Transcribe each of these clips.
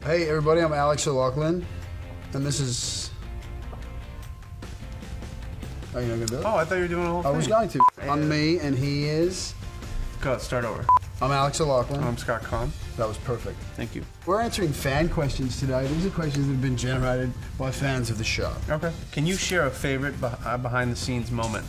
Hey everybody, I'm AlexOLoughlin, and this is... Are you not going to do it? Oh, I thought you were doing a whole thing. I was going to. I'm me, and he is... Go, start over. I'm AlexOLoughlin. I'm ScottCaan. That was perfect. Thank you. We're answering fan questions today. These are questions that have been generated by fans of the show. Okay. Can you share a favorite behind-the-scenes moment?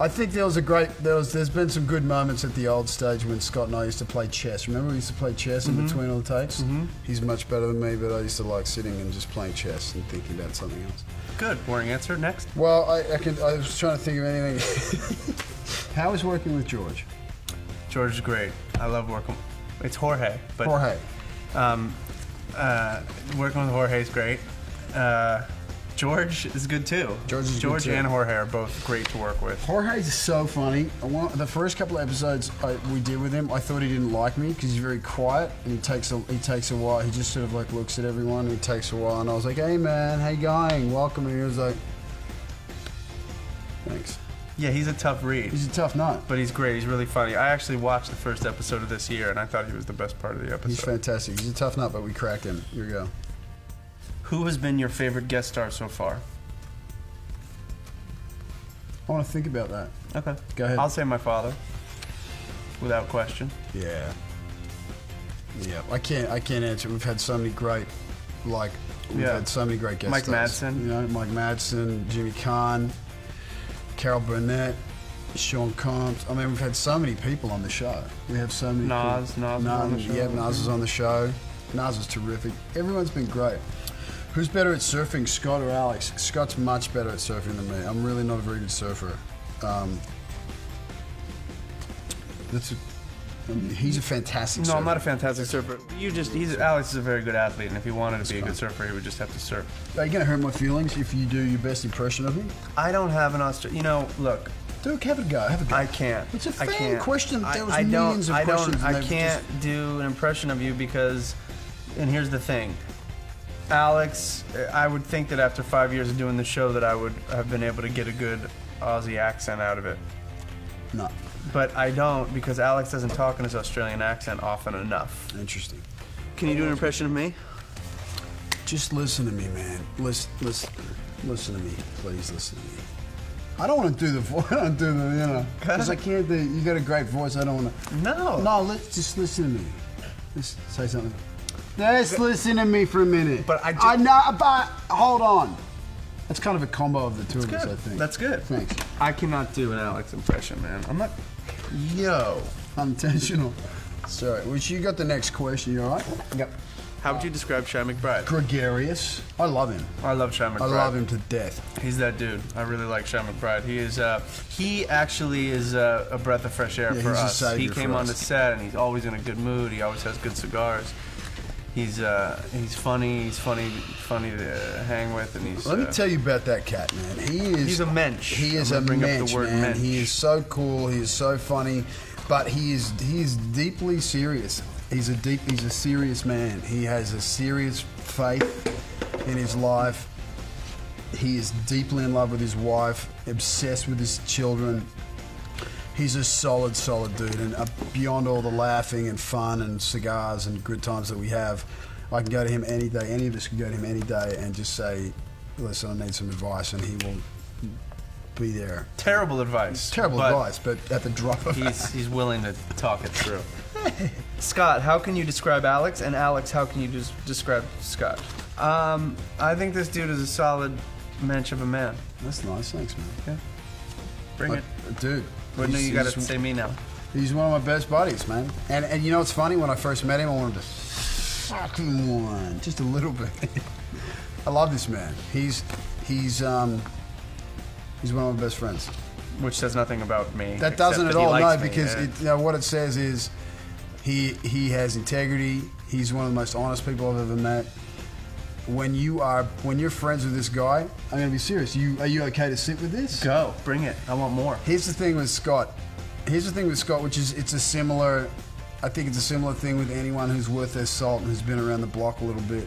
I think there's been some good moments at the old stage when Scott and I used to play chess. Remember we used to play chess in between all the takes? He's much better than me, but I used to like sitting and just playing chess and thinking about something else. Good. Boring answer. Next. Well, I was trying to think of anything. How is working with George? George is great. I love working. It's Jorge, but Jorge. Working with Jorge is great. George is good too. George and Jorge are both great to work with. Jorge is so funny. The first couple of episodes we did with him, I thought he didn't like me because he's very quiet and he takes a while. He just sort of like looks at everyone and he takes a while. And I was like, "Hey man, how you going? Welcome." And he was like, "Thanks." Yeah, he's a tough read. He's a tough nut. But he's great. He's really funny. I actually watched the first episode of this year and I thought he was the best part of the episode. He's fantastic. He's a tough nut, but we cracked him. Here we go. Who has been your favorite guest star so far? I want to think about that. Okay. Go ahead. I'll say my father, without question. Yeah. Yeah. I can't answer. We've had so many great, had so many great guest Mike stars. Madsen. You know, Mike Madsen, Jimmy Kahn, Carol Burnett, Sean Combs. I mean, we've had so many people on the show. We have so many. Nas was on the show. Yeah, Nas was on the show. Nas was terrific. Everyone's been great. Who's better at surfing, Scott or Alex? Scott's much better at surfing than me. I'm really not a very good surfer. He's a fantastic surfer. No, I'm not a fantastic surfer. Alex is a very good athlete, and if he wanted to be a good surfer, he would just have to surf. Are you going to hurt my feelings if you do your best impression of me? I don't have an You know, look. Dude, have a go. Have a go. I can't. It's a fan question. There was millions of questions. I can't do an impression of you because, and here's the thing. Alex, I would think that after 5 years of doing the show that I would have been able to get a good Aussie accent out of it. No. But I don't because Alex doesn't talk in his Australian accent often enough. Interesting. Can you do an impression of me? Just listen to me, man. Listen to me. Please listen to me. I don't want to do the voice. I don't do the, you know. Because I can't do, you got a great voice. I don't want to. No. No, just listen to me. Just say something. Just listen to me for a minute. But I know, but hold on. That's kind of a combo of the two of us, I think. That's good. Thanks. I cannot do an Alex impression, man. I'm not. Yo. Unintentional. Sorry. Well, you got the next question. You all right? Yep. How would you describe Shy McBride? Gregarious. I love him. I love Shy McBride. I love him to death. He's that dude. I really like Shy McBride. He is. He actually is a breath of fresh air for us. He came on the set and he's always in a good mood. He always has good cigars. He's funny. He's funny to hang with, and he's. Let me tell you about that cat, man. He's a mensch. He is a mensch, man. He is so cool. He is so funny, but he is deeply serious. He's a serious man. He has a serious faith in his life. He is deeply in love with his wife, obsessed with his children. He's a solid dude, and beyond all the laughing and fun and cigars and good times that we have, I can go to him any day. Any of us can go to him any day and just say, "Listen, I need some advice," and he will be there. Terrible advice. Terrible advice, but at the drop of he's willing to talk it through. Scott, how can you describe Alex? And Alex, how can you describe Scott? I think this dude is a solid mensch of a man. That's nice, thanks, man. Yeah. Bring it. Dude. Well, no, you gotta say me now. He's one of my best buddies, man. And you know what's funny? When I first met him, I wanted to fuck him one. Just a little bit. I love this man. He's one of my best friends. Which says nothing about me. That doesn't at all, no, because what it says is he has integrity. He's one of the most honest people I've ever met. When you're friends with this guy, I'm gonna be serious. Are you okay to sit with this? Go, bring it. I want more. Here's the thing with Scott, which is I think it's a similar thing with anyone who's worth their salt and who's been around the block a little bit,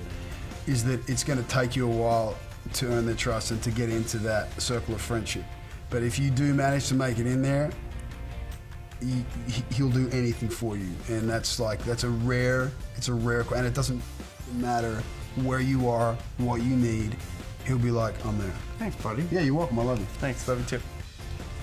is that it's gonna take you a while to earn their trust and to get into that circle of friendship. But if you do manage to make it in there, he'll do anything for you, and it's a rare, and it doesn't matter where you are, what you need. He'll be like, I'm there. Thanks, buddy. Yeah, you're welcome. I love you. Thanks. Love you too.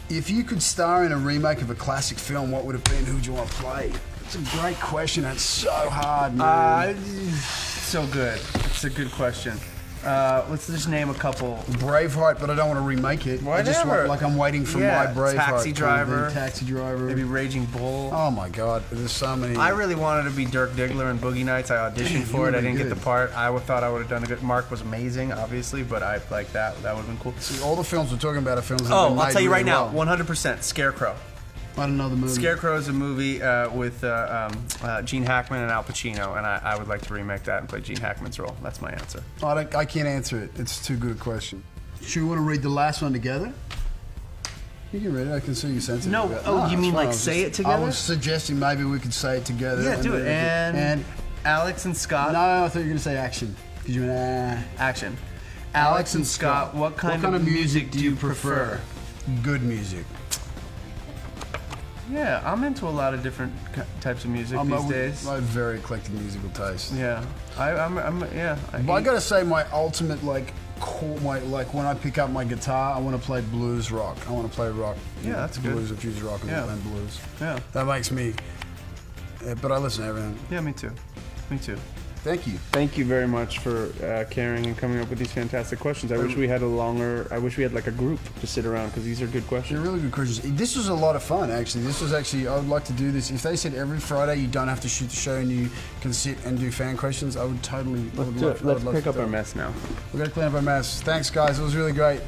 If you could star in a remake of a classic film, what would it be and who'd you want to play? It's a great question. It's so hard, man. So good. It's a good question. Let's just name a couple. Braveheart, but I don't want to remake it. Whatever. I just want, like, I'm waiting for my Braveheart. Taxi Driver. Taxi Driver. Maybe Raging Bull. Oh my God, there's so many. I really wanted to be Dirk Diggler in Boogie Nights. I auditioned for it. I didn't get the part. I thought I would have done a good. Mark was amazing, obviously, but I like that. That would have been cool. See, all the films we're talking about are films that have been made I'll tell you right really now, 100%. Scarecrow. I don't know the movie. Scarecrow is a movie with Gene Hackman and Al Pacino, and I would like to remake that and play Gene Hackman's role. That's my answer. I can't answer it. It's too good a question. Should we want to read the last one together? You can read it. I can see you sensitive. No. You mean like say it together? I was suggesting maybe we could say it together. Yeah, do it. And Alex and Scott. No, I thought you were going to say action. Did you action? Alex and Scott, what kind of music do you prefer? Good music. Yeah, I'm into a lot of different types of music these days. I have very eclectic musical taste. Yeah, But I gotta say, my ultimate like when I pick up my guitar, I want to play blues rock. I want to play rock. Yeah, that's good. Blues, infused rock, and playing blues. Yeah, that makes me. But I listen to everything. Yeah, me too. Me too. Thank you. Thank you very much for caring and coming up with these fantastic questions. I wish we had like a group to sit around because these are good questions. They're really good questions. This was a lot of fun, actually. I would like to do this. If they said every Friday you don't have to shoot the show and you can sit and do fan questions, I would totally. Let's pick up our mess now. We're going to clean up our mess. Thanks, guys. It was really great.